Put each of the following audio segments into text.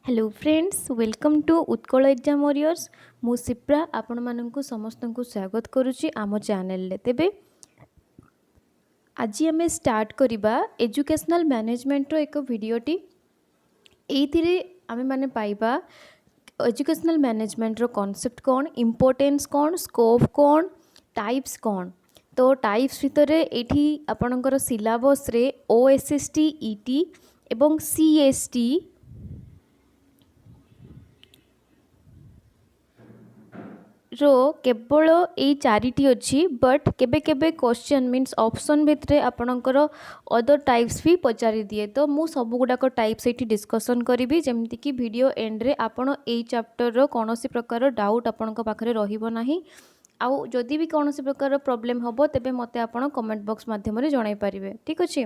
Hello friends welcome to Utkal exam warriors मु सिप्रा आपण मानक समस्त को स्वागत करुच्ची आम चैनल तेबे आज आम स्टार्ट करवा एजुकेशनल मैनेजमेंट रो एक वीडियोटी एइथिरे आमे माने पाइबा एजुकेशनल मैनेजमेंट रो कॉन्सेप्ट कौन इम्पोर्टेंस कौन स्कोप कौन टाइप्स कौन तो टाइप्स भितर एठी आपणकर सिलेबस रे ओएसएसटी ईटी एवं सीएसटी रो केवल यही चारिटी अच्छी बट केबे केबे क्वेश्चन मीन्स ऑप्शन भितर आपणकर अदर टाइप्स भी पचारि दिए तो मु सब गुड़ाक टाइप्स ये डिस्कसन करी जमती कि वीडियो एंड रे आपण ए चैप्टर रो कौन प्रकार डाउट आपण पाखे रहिबो नाही आउ जदि भी कौन प्रकार प्रॉब्लम हम तेबे मते आपण कमेंट बॉक्स माध्यम रे जणाई पारिबे ठीक अच्छे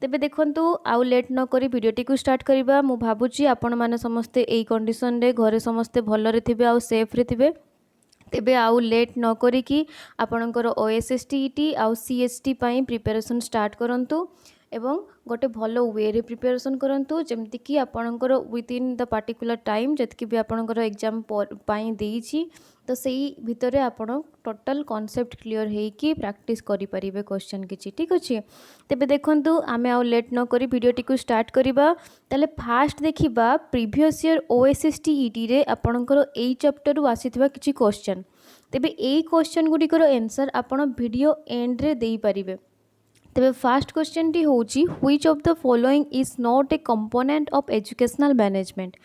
तेबे देखंतु आउ लेट न करी वीडियोटी को स्टार्ट करबा मु भाबुची आपण माने समस्ते एई कंडीशन रे घरे समस्ते भलरे थिबे आउ सेफ रे थिबे तेबे आउ लेट न करिकी आपणकर ओएसएसटी ईटी आउ सीएसटी पाई प्रिपरेशन स्टार्ट करंतु एवं गोटे भल वे रे प्रिपरेशन करंतु जेमति कि आपणकर within the particular time जतकि भी आपणकर एग्जाम पाई देइछि तो सेही भितरे आपण टोटल कॉन्सेप्ट क्लियर हेकी प्रैक्टिस करि परिबे क्वेश्चन किछि ठीक अछि तेबे देखंतु आमे आउ लेट न करी वीडियोटी को स्टार्ट करिबा ताले फास्ट देखिबा प्रीवियस ईयर ओएसएसटी ईटी रे आपणकर एई चैप्टर रु आसीथिबा किछि क्वेश्चन तेबे एई क्वेश्चन गुडी कर आंसर आपण वीडियो एंड रे देई परिबे तेबे फास्ट क्वेश्चन टी होची which of the following is not a component of educational management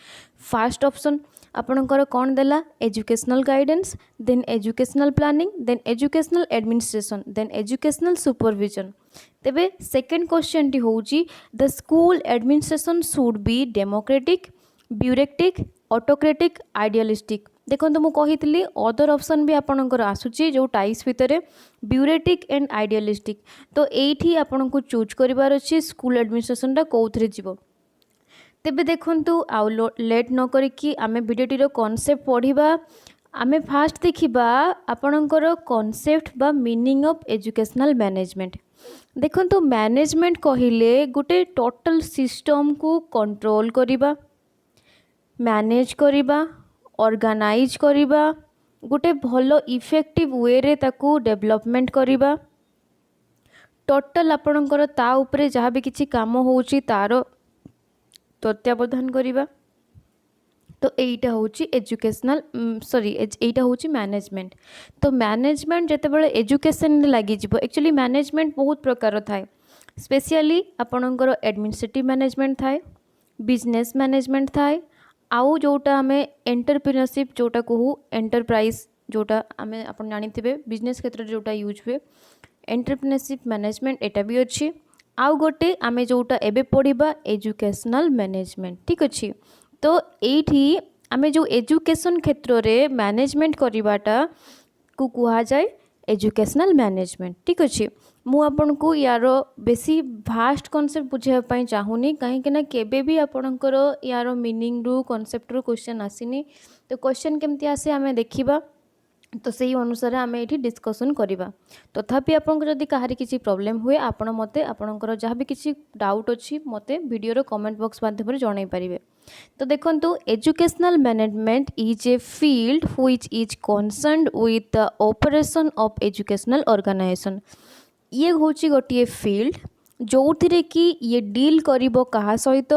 first option आपणकर कौन देला educational guidance then educational planning then educational administration then educational supervision तेबे सेकंड क्वेश्चन टी होची the school administration should be democratic bureaucratic autocratic idealistic देखो तो मुझे other option भी आपणकर आसूची जो टाइप्स भितर ब्यूरोक्रेटिक एंड आइडियलिस्टिक तो येठी आपन को चूज करिवार अछि स्कूल एडमिनिस्ट्रेशन टा कोथरे जीवो तेबे देखंतु आउ लेट न करिकी आमे वीडियोटी रो कांसेप्ट पढिबा आमे फास्ट देखिबा आपणकर कांसेप्ट बा मीनिंग ऑफ एजुकेशनल मैनेजमेंट देखंतु मैनेजमेंट कहिले गुटे टोटल सिस्टम को कंट्रोल करिबा मैनेज करिबा ऑर्गेनाइज करिबा गोटे भलो इफेक्टिव वे रे ताकू डेवलपमेंट करिबा टोटल आपणकर ता उपरे जहाँ भी किसी काम होउची तारो तत्वावधान करिबा तो एटा होची एजुकेशनल सॉरी एटा होची मैनेजमेंट तो मैनेजमेंट जेतेबेले एजुकेशन लागि जिवो एक्चुअली मैनेजमेंट बहुत प्रकार थाए स्पेशली आपणकर एडमिनिस्ट्रेटिव मैनेजमेंट थाए बिजनेस मैनेजमेंट थाए आउ जोटा आमे एंटरप्रेन्योरशिप जोटा कहू एंटरप्राइज जोटा आमे आपण जानिथिबे बिजनेस क्षेत्र जोटा यूज हुए एंटरप्रेन्योरशिप मैनेजमेंट एटा भी अच्छी आउ गोटे आमे जोटा एबे पढ़िबा एजुकेशनल मैनेजमेंट ठीक अच्छी तो एठी आमे जो एजुकेशन क्षेत्र रे मैनेजमेंट करिवाटा को कुहा जाए एजुकेशनल मैनेजमेंट ठीक अच्छे मु आपन को यार बेसी भास्ट कॉन्सेप्ट बुझाई चाहूनी कहीं केबे भी आपणकर यार मीनिंग रु कॉन्सेप्ट रु क्वेश्चन आसीनी तो क्वेश्चन केमती आसे आमे देखिबा तो सही अनुसार आमे एठी डिस्कशन करिबा तथापि आपन जदि कहारी किसी प्रॉब्लम हुए आपण मते आपणकर जहाँ भी किसी डाउट अच्छी मते वीडियो रो कमेंट बॉक्स माध्यम जणाई पारिबे तो देखंतु educational management is a field which is concerned with the operation of educational organization ये होची गोटे फील्ड जो थिरे कि ये डील करिबो कहा सहित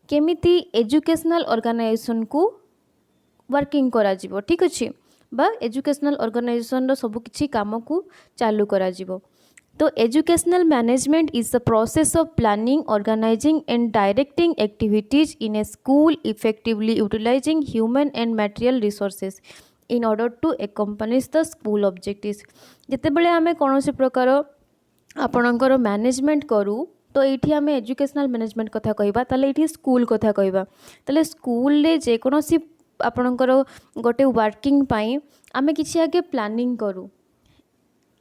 केमिति एजुकेशनल ऑर्गेनाइजेशन को वर्किंग करा जिवो ठीक अछि बा एजुकेशनल ऑर्गेनाइजेशन रो सब किछि काम को चालू करा जिवो तो educational management is the process of planning organising and directing activities in a school effectively utilising human and material resources in order to accomplish the school objectives जेतेबेले आमे कोनोसी प्रकार आपणकर मैनेजमेंट करू तो ये आम एजुकेशनल मैनेजमेंट कथा कहबा ताले ये स्कूल कथा कहबा ताले स्कूल रे जेकोसी आपणकर गोटे वर्किंग पाई आमे किछि आगे प्लानिंग करू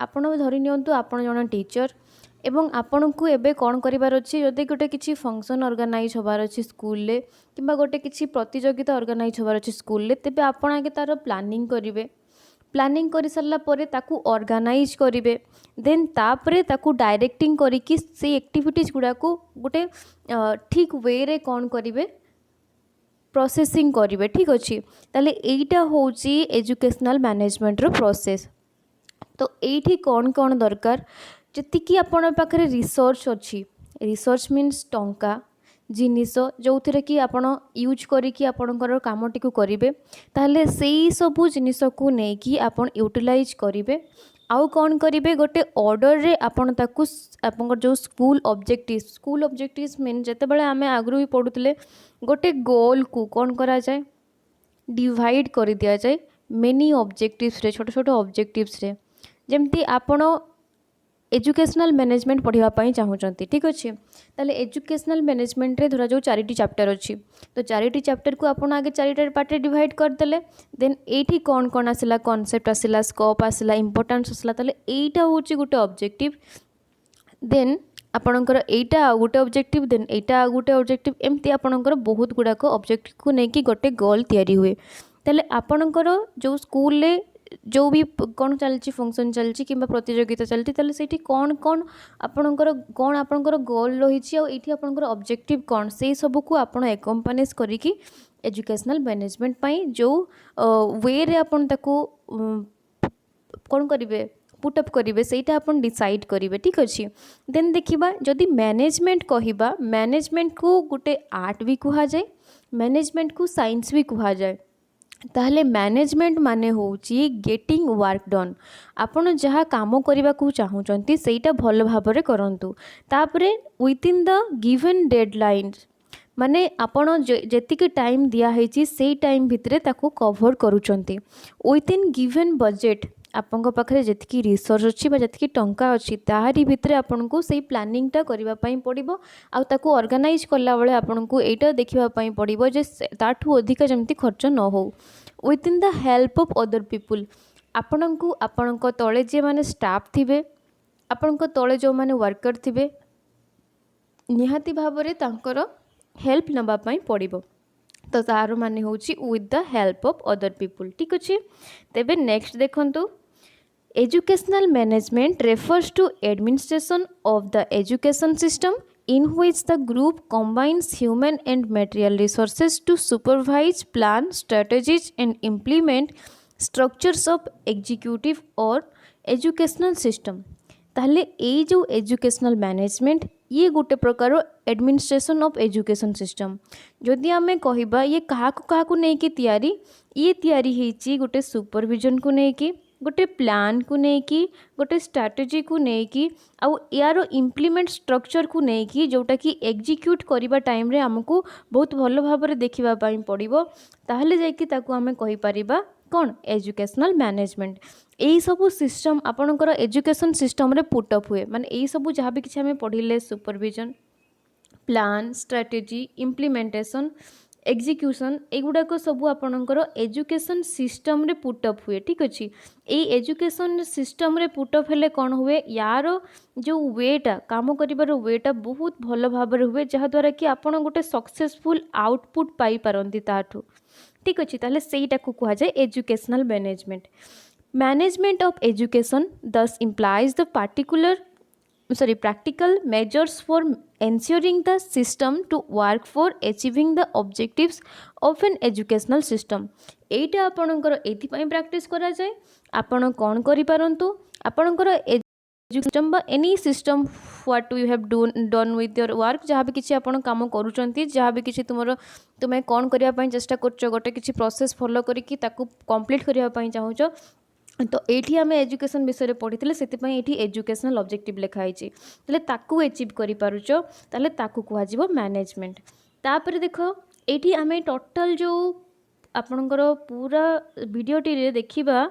आपण धरि नियंतु आपण जण टीचर एवं आपण को एबे कौन करिवार अछि जदि गोटे किछि फंक्शन ऑर्गेनाइज होबार अछि स्कूल ले किंबा गोटे किछि प्रतियोगिता ऑर्गेनाइज होबार अछि स्कूल ले तेबे आपण आगे तार प्लानिंग करिवे प्लानिंग कर सारा पर ताकू ऑर्गेनाइज करेंगे देन तापरे ताकू डायरेक्टिंग करिकी से एक्टिविटीज गुड़ा को गोटे ठीक वे रे कौन करेंगे प्रोसेसिंग करेंगे ठीक अच्छे ताले एटा होची एजुकेशनल मैनेजमेंट रो प्रोसेस। तो ये कौन कौन दरकार जी आपण पाखे रिसर्च अच्छी रिसर्च मीन्स टंका जिनिस जो थे कि आपण यूज करिकी आपणकर कामटी को करेंगे ताहले से सबू जिनिस को लेकिन आपण यूटिलाइज करेंगे आउ कौन करेंगे गोटे ऑर्डर रे आपण ताकू आप जो स्कूल ऑब्जेक्टिव्स मीन जिते आम आगु भी पढ़ुले गोटे गोल को कौन करा जाए डिवाइड कर दिया जाए मेनी ऑब्जेक्टिव्स रे छोट छोट ऑब्जेक्टिव्स रे जमती आपण एजुकेशनल मैनेजमेंट पढ़ाई चाहूँगी ठीक अच्छे ताले एजुकेशनल मैनेजमेंट रे धरा जो 4टी चैप्टर अच्छी तो 4टी चैप्टर को आपण आगे 4टा पार्ट डिवाइड करदेले देन एठी कौन कौन आसला कॉन्सेप्ट आसला स्कोप आसला इंपोर्टेंस आसला ताले एटा होची गोटे ऑब्जेक्टिव देन आपणकर एटा आ गोटे ऑब्जेक्टिव देन एटा आ गोटे ऑब्जेक्टिव एमती आपणकर बहुत गुड़ाक ऑब्जेक्टिव को लेकिन गोटे गोल तैयारी हुए ताले आपणकर जो स्कूल रे जो भी कौन चलती फंक्शन चलती कि प्रतियोगिता चलती ताले सेठी कौन कौन आपणकर गोल रही आपणकर ऑब्जेक्टिव कौन से सब को आपण एकम्पानीज करिकी एजुकेशनल मैनेजमेंट पाई जो वे रे आपण ताको कौन करिवे पुटअप करेंगे सहीटा आप डिसाइड करेंगे ठीक अच्छे देन देखा जदि मैनेजमेंट कहवा मैनेजमेंट को गोटे आर्ट भी कह जाए मैनेजमेंट को साइंस भी कह जाए ताहले मैनेजमेंट माने होची गेटिंग वर्क डन आपण जहाँ काम करने को चाहूँगी सहीटा भल भाव करंतु तापरे विथिन द गिवन डेडलाइन माने आपण जेतिक टाइम दिखाई से टाइम भितर ताको कवर करुचंती विथिन गिवन बजेट आपण पाखे जी रिसोर्स अच्छी जी टंका अच्छी ताहारी भितर आपन को सही प्लानिंगटा करने पड़ो आउ ऑर्गेनाइज कला बेले आपन को एटा देखापी पड़ो जे ताठू अधिक जमती खर्च न हो within the help of other people आपण को आपण तले जे माने स्टाफ थिबे आपण तले जो माने वर्कर थिबे निहाती भाव में तांकर हेल्प नबापाई पड़ो तो तार माने होची with the help of other people ठीक अच्छे तेबे नेक्स्ट देखंतु educational management refers to administration of the education system in which the group combines human and material resources to supervise, plan, strategize and implement structures of executive or educational system। ताहले ये जो educational management ये गोटे प्रकार administration of education system जदि आमे कहिबा ये काहाकु नेकी तैयारी ये तैयारी हेची गोटे सुपरविजन को नेकी गोटे प्लान को लेकिन गोटे स्ट्राटेजी को लेकिन आउ यार इम्प्लीमेंट स्ट्रक्चर को लेकिन जोटा कि एग्जीक्यूट करने टाइम रे हमको बहुत भल भाव में देखा पड़ो ताहले जाकि ताकू आमे कहि परिबा कौन एजुकेशनल मैनेजमेंट यही सब सिस्टम आपणकर एजुकेशन सिस्टम रे पुटअप हुए माने यही सब जहाँ भी किसी आमे पढ़िले supervision plan strategy implementation execution एगुड़ाक सब आपणकर एजुकेशन सिस्टम रे पुटअप हुए ठीक अच्छे यही एजुकेशन सिस्टम रे पुटअप हेले कौन हुए यार जो वेटा काम कर वेटा बहुत भल भाव हुए जहाँद्वारा कि आपण गोटे सक्सेसफुल आउटपुट पाई पारंती ताठू ठीक अच्छे ताहले सेटा को कहा जाए educational management management of education this implies the practical measures for ensuring the system to work for achieving the objectives of an educational system। एटा आपणकर एथिपाई प्रैक्टिस करा जाए आपण कौन करि पारंतु आपणकर सिस्टम बा any system what you have done with your work जहाँ भी किसी आपण काम करूचंती जहाँ भी किसी तुम्हें कौन करने पई चेष्टा करछ गोटे किसी प्रोसेस फॉलो करिकी ताकू कंप्लीट करने पई चाहूछ तो ये आम एजुकेशन विषय पढ़ी से ये एजुकेशनल ऑब्जेक्टिव लिखाई ताले ताकू अचीव करि पारुछ ताले ताकू कह मैनेजमेंट तापर देख ये आम टोटल जो आपणकर पूरा वीडियोटी देखा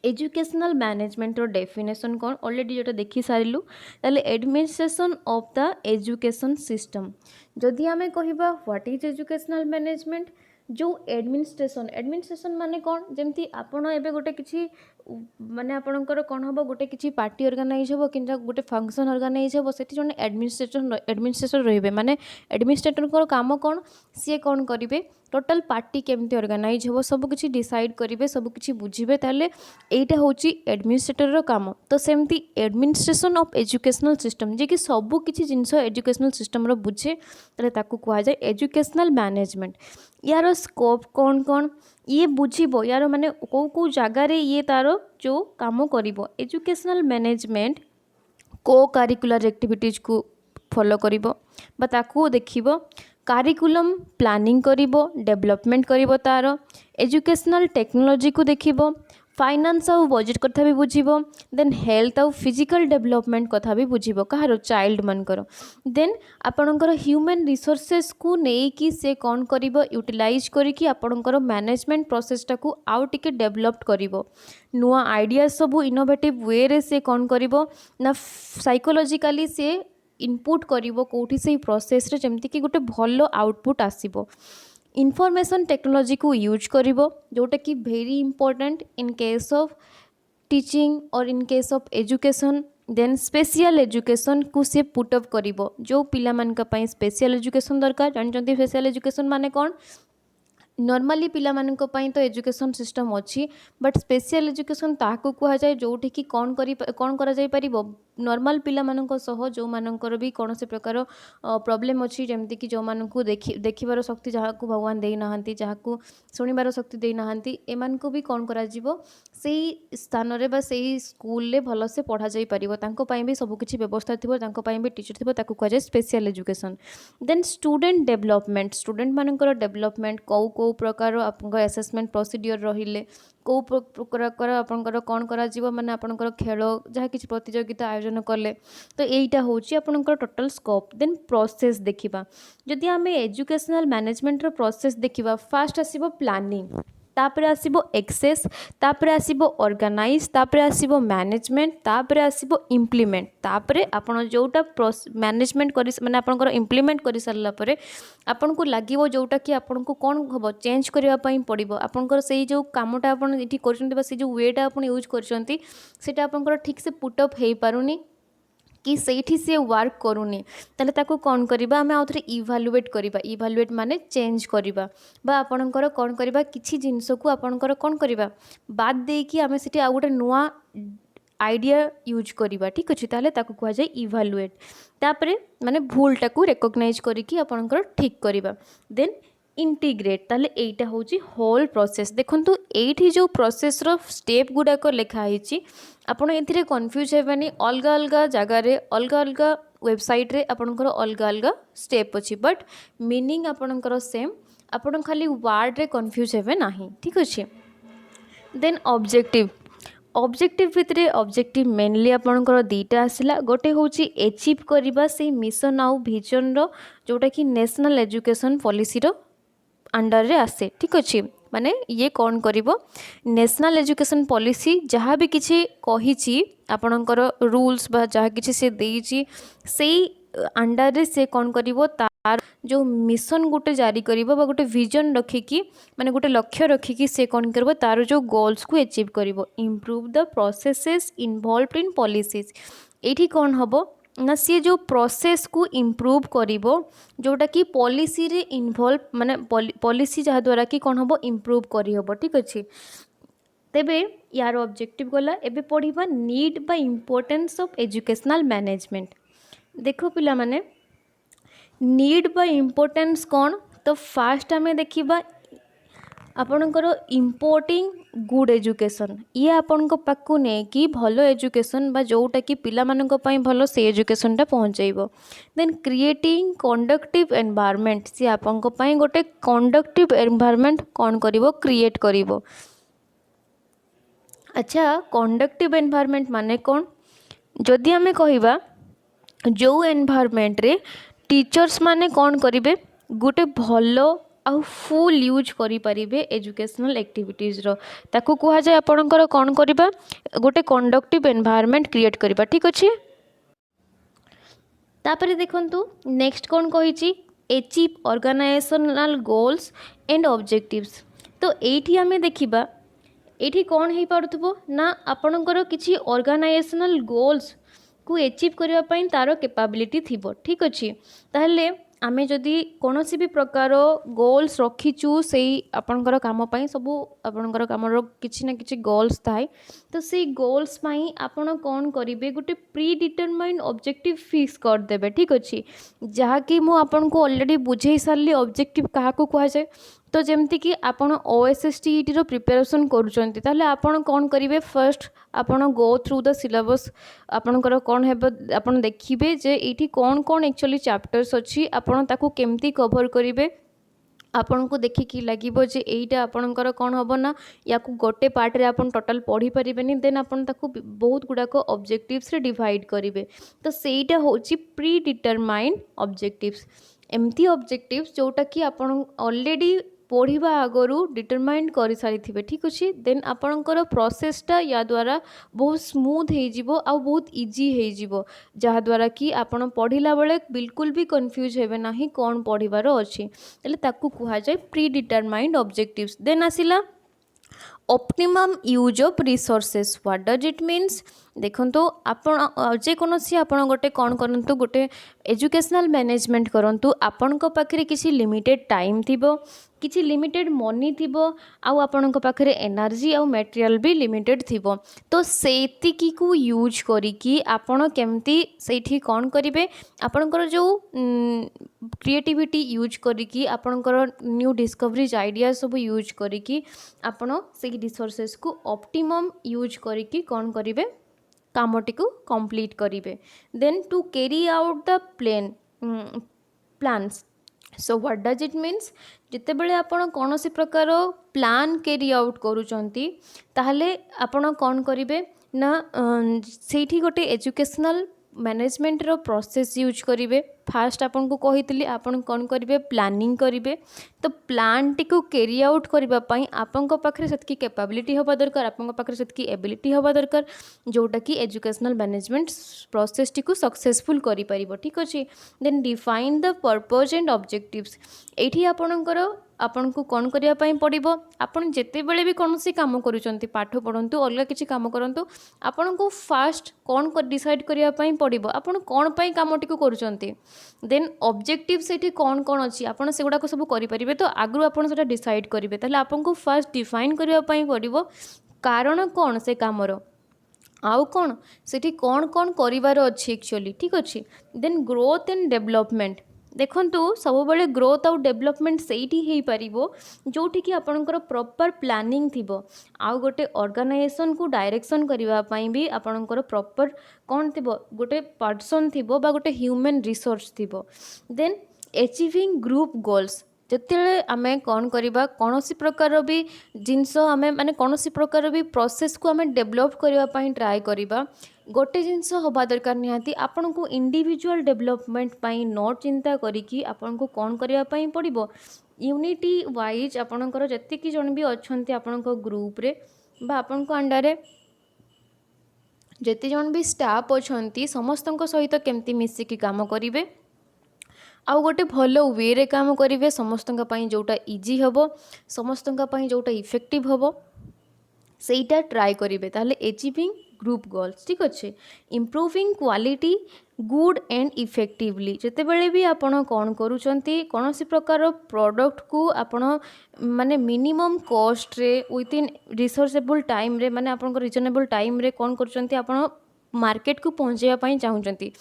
एजुकेशनल मैनेजमेंट रो डेफिनेशन कौन ऑलरेडी जोटा देखी सारू ताले administration of the education system जदि आम कहवा व्हाट इज एजुकेशनल मैनेजमेंट जो एडमिनिस्ट्रेशन माने कौन जमती आपण एबे गोटे किसी माने आपणकर कौन हम गोटे किसी पार्टी ऑर्गेनाइज हो कि गोटे फंक्शन ऑर्गेनाइज हो से जन एडमिनिस्ट्रेटर रही माने एडमिनिस्ट्रेटर काम कौन सी कौन करेंगे टोटाल पार्टी केमती ऑर्गेनाइज हो सब किसी डिसाइड करेंगे सब किसी बुझे ताले एटा हूँ एडमिनिस्ट्रेटर काम तो सेमती एडमिनिस्ट्रेशन ऑफ एजुकेशनल सिस्टम जी कि सब किसी जिनस एजुकेशनल सिस्टम रो बुझे ताकू कह जाए एजुकेशनल मैनेजमेंट यार स्कोप कौन कौन ये बुझिबो यार माने कौ जगार ये तार जो काम करिबो एजुकेशनल मैनेजमेंट को करिकुलर एक्टिविटीज को फॉलो करिबो बा ताकू देखिबो करिकुलम प्लानिंग करिबो डेवलपमेंट करिबो तार एजुकेशनल टेक्नोलॉजी को देखिबो फाइनेंस आउ बजेट कथा भी बुझिबो देन हेल्थ आउ फिजिकल डेवलपमेंट कथा भी बुझिबो कहार चाइल्ड मनकर देन आपणकर ह्यूमन रिसोर्सेस को नेकी से कौन करिबो यूटिलाइज करिकी आपणकर मैनेजमेंट प्रोसेसटा को आउ टिके डेवलप करिबो नुआ आइडिया सब इनोवेटिव वे रे से कौन करिबो ना साइकोलॉजिकली से इनपुट करिबो कोठी से प्रोसेस रे जेमति कि गोटे भलो आउटपुट आसीबो इनफॉरमेशन टेक्नोलॉजी को यूज करिबो जोटा कि very important in case of teaching और in case of education then special education को से पुटअप करिबो जो पिला मानका पई स्पेशल एजुकेशन दरकार जानचंती स्पेशल एजुकेशन माने कौन नॉर्मली पिला मानक पई तो एजुकेशन सिस्टम अच्छी बट स्पेशल एजुकेशन ताकू कह जाए जोठी कि कौन करा जाई परिबो नॉर्मल पिला मानक सह जो मानकर भी कौन से प्रकार प्रॉब्लम अच्छी जमती कि जो मानकू देखिबार शक्ति जहाँ को भगवान दे नाहांती जहाँ को शुणिबार शक्ति दे नाहांती एमान को भी कौन करा जीवो सेही स्थान रे बा सेही स्कूल ले भल से पढ़ा जाई परिबो तांको पई भी सब किछि व्यवस्था थिबो तांको पई भी टीचर थिबो ताकू कह जाए special education then student development student मानकर डेवलपमेंट कौ प्रकार आपन असेसमेंट प्रोसीडियर रहिले कौ प्रकार आपनकर कौन करा जीवो माने आपनकर खेल जहाँ किसी प्रतियोगिता आयोजन कले तो यहीटा होची आपनकर टोटल स्कोप देन प्रोसेस देखिबा जदि आमे एजुकेशनल मैनेजमेंट रो प्रोसेस देखिबा फास्ट आसीबो प्लानिंग तापर आसीबो एक्सेस तापर आसीबो ऑर्गेनाइज तापर आसीबो मैनेजमेंट तापर आसीबो इम्प्लीमेंट तापर आपण जोटा मैनेजमेंट करी माने आपनकर इम्प्लीमेंट करी सरला परे आपन को लागिवो जोटा कि आपन को कोन हबो चेंज करिवा पई पड़िबो आपनकर सेही जो कामटा आपन इठी करचंती बा से जो वेटा आपन यूज करचंती सेटा आपनकर ठीक से पुट अप हेई पारुनी कि सेठी से वर्क करूनी ताले ताको कौन करिबा आमे आउथरे इवैल्यूएट करिबा इवैल्यूएट माने चेंज करिबा बा आपनकर कौन करिबा किछि जिंस को आपनकर कौन करिबा बाद दे कि आमे सेठी आ गोटे नुआ आइडिया यूज करिबा ठीक अछि ताले ताको कह जाय इवैल्यूएट तापरे माने भूलटा को रिकॉग्नाइज करिकि आपनकर ठीक करिबा देन इंटीग्रेट ताले एटा होची होल प्रोसेस देखंतु एठी जो प्रोसेस रो स्टेप गुडाक लिखा हिची आपण एथिरे कंफ्यूज हेबानी अलगा अलगा जगह रे अलगा अलगा वेबसाइट रे आपनकर अलगा अलगा स्टेप अछि बट मीनिंग आपनकर सेम आपण खाली वर्ड रे कंफ्यूज हेबे नाही ठीक अछि देन ऑब्जेक्टिव भितरे ऑब्जेक्टिव मेनली आपनकर दीटा आसिला गोटे होची अचीव करबा से मिशन आउ विजन रो जोटा कि नेशनल एजुकेशन पॉलिसी रो अंडर रे आसे ठीक अच्छे माने ये कौन करिवो नेशनल एजुकेशन पॉलिसी जहाँ भी किसी कही आपणकर रूल्स बा जहाँ किसी से देइछि सेई अंडर रे से कौन करिवो तार जो मिशन गोटे जारी करिवो बा गोटे विजन रखिकी माने गोटे लक्ष्य रखिकी से कौन करिवो तार जो गोल्स को अचीव करिवो improve the processes involved in policies एठी कौन हबो ना सी जो प्रोसेस को इम्प्रूव करिवो जोटा कि पॉलिसी रे इन्वॉल्व माने पॉलिसी जहाँ द्वारा कि कौन हबो इम्प्रूव करी हबो ठीक अछि तेबे यार ऑब्जेक्टिव गला एबे पढ़िबा नीड बा इम्पोर्टेंस ऑफ एजुकेशनल मैनेजमेंट देखो पिला माने नीड बा इम्पोर्टेंस कौन तो फास्ट आमे देखिबा आपणकर इम्पोर्टिंग गुड एजुकेशन ये आपण पाखु ने कि भलो एजुकेशन बा जोटा कि पिला मानक पई भलो से एजुकेशनटा पहुँचेब देन क्रिएटिंग कंडक्टिव एनवायरनमेंट सी आपण पई गोटे कंडक्टिव एनवायरनमेंट कौन करिवो क्रिएट करिवो अच्छा कंडक्टिव एनवायरनमेंट माने कौन जदि आमे कहिबा जो एनवायरनमेंट रे टीचर्स माने कौन करिवे गोटे भलो आउ फुल यूज करि परिबे एजुकेशनल एक्टिविटीज रो ताकू कह जाए आपणकर कौन करिबा गोटे कंडक्टिव एनवायरनमेंट क्रिएट करिबा ठीक अछि तापरे देखंतु नेक्स्ट कौन कहिछि achieve organisational goals and objectives तो एठी हमें देखिबा एठी कौन हो पारुथबो ना आपणकर किछि ऑर्गेनाइजेशनल गोल्स को एचिव करबा पई तार कैपेबिलिटी थिबो ठीक अछि ताहले आमे जदि कोनोसी भी प्रकार गोल्स रखिचु सेई आपणकर काम पई सबु आपणकर कामर किछि ना किछि गोल्स थाए तो सेई गोल्स पई आपण कोन करिवे गुटे प्री डिटरमाइंड ऑब्जेक्टिव फिक्स कर देबे ठीक अछि जहा कि मु आपन को ऑलरेडी बुझेई सारली ऑब्जेक्टिव काहा को कुहा जाय तो जमती कि आपण OSSTET रो प्रिपरेशन करूचंती ताले आपण कोन करिवे फर्स्ट आपण गो थ्रू द सिलेबस आपणकर कोन हेबो आपण देखिबे जे एठी कोन कोन एक्चुअली चैप्टर्स अछि आपण ताकू केमती कवर करिवे आपन को देखिकी लगे जे एईटा आपणकर कौन हम ना या गोटे पार्ट रे आपन टोटल पढ़ी पारिबेनी देन आपन ताकू बहुत गुड़ाक ऑब्जेक्टिव्स रे डिवाइड करिवे तो सेईटा होची प्री डिटरमाइंड ऑब्जेक्टिव्स एमती ऑब्जेक्टिव्स जोटा कि आपन ऑलरेडी पढ़ा आगरू डिटरमाइन कर सारी ठीक अच्छे देन आपणकर प्रोसेसटा या द्वारा बहुत स्मूथ हो आ बहुत इजी हो जहाद्वारा कि आपण पढ़ला बेले बिल्कुल भी कन्फ्यूज हेबे नाही कौन पढ़िबार अच्छी ताकू कहुए प्री डिटरमाइंड ऑब्जेक्टिव्स देन आसिला optimum use of resources what does it means देखो तो आपण जेकोसी आपण गोटे कौन करूँ गोटे एजुकेशनल मैनेजमेंट करूँ आपण पाखे किसी लिमिटेड टाइम थिबो किसी लिमिटेड मनी थिबो आउ आपण पाखे एनर्जी आउ मटेरियल भी लिमिटेड थिबो तो सेतिकी को यूज करिकी आपण केमती सेठी कौन करिवे आपणकर जो क्रिएटिविटी यूज करिकी आपणकर न्यू डिस्कवरीज आइडिया सब यूज करिकी आपण से रिसोर्सेस को ऑप्टिमम यूज करिकी कौन करिवे कामटी को कंप्लीट करिवे then to carry out the plans so what does it means जिते बड़े आपण कौन सी प्रकार प्लान कैरी आउट करूचंती ताहले आपण कौन करिवे ना सेठी गोटे एजुकेशनल मैनेजमेंट रो प्रोसेस यूज करिवे फास्ट आपन को कही आपन कौन करिवे प्लानिंग करिवे तो प्लान टी को कैरी आउट करबा पई आपन को पाखरे सेतकी कैपेबिलिटी होबा दरकार आपन को पाखरे सेतकी एबिलिटी होबा दरकार जोटा कि एजुकेशनल मैनेजमेंट प्रोसेस टी को सक्सेसफुल करि परिबो ठीक अछि then define the purpose and objectives एठी आपनकर आपन को कौन करिया पई पड़िबो आपन जेते बेले भी कोनोसी काम करूचंती पाठ पढंतु अलग किछि काम करंतु आपन को फास्ट कौन डिसाइड करिया पई पड़िबो आपन कौन पई कामटी को करूचंती देन ऑब्जेक्टिव सेठी कौन कौन अच्छी आपन सेगुडा को सब करि परिबे तो आगु आपन सेटा डिसाइड करिवे ताले आपन को फास्ट डिफाइन करिया पई पड़िबो कारण कौन से कामर आउ कौन सेठी कौन कौन करिवार अच्छी एक्चुअली ठीक अच्छे देन ग्रोथ एंड डेवलपमेंट देखंतु सब बेले ग्रोथ आउ डेवलपमेंट सेठी हेई परिबो जोठी कि आपनकर प्रॉपर प्लानिंग थिबो आउ गोटे ऑर्गेनाइजेशन को डायरेक्शन करबा पई भी आपनकर प्रॉपर कौन थिबो गोटे पर्सन थिबो बा गोटे ह्यूमन रिसोर्स थिबो देन अचीविंग ग्रुप गोल्स जिते आमे कौन करबा कौनसी प्रकार भी जिनस आमे माने कौनसी प्रकार भी प्रोसेस को आमे डेवलप करबा पई ट्राई करबा गोटे जिनस होबा दरकार निहाती आपन को इंडिविजुअल डेवलपमेंट पई नोट चिंता करिकी आपन को कौन करबा पई पड़िबो यूनिटी वाइज आपनकर जति कि जन भी अछंती आपन को ग्रुप रे बा आपन को अंडर रे जति जन भी स्टाफ अछंती समस्तन सहित केमती मिसिकी काम करिवे आउ गोटे भल वे रे काम करेंगे समस्त जोटा इजी हम समस्त जोटा इफेक्टिव हम सेटा ट्राए करेंगे ताहले अचीविंग ग्रुप गोल्स ठीक अच्छे improving quality good and effectively जिते बड़े भी आपण कौन करूचंती कौन सी प्रकार प्रोडक्ट को आपण माने मिनिमम कॉस्ट रे विथ इन रिसोर्सेबल टाइम रे माने आपण रिजनेबल टाइम रे कौन करूचंती आपण मार्केट को पहुँचाई चाहूँगी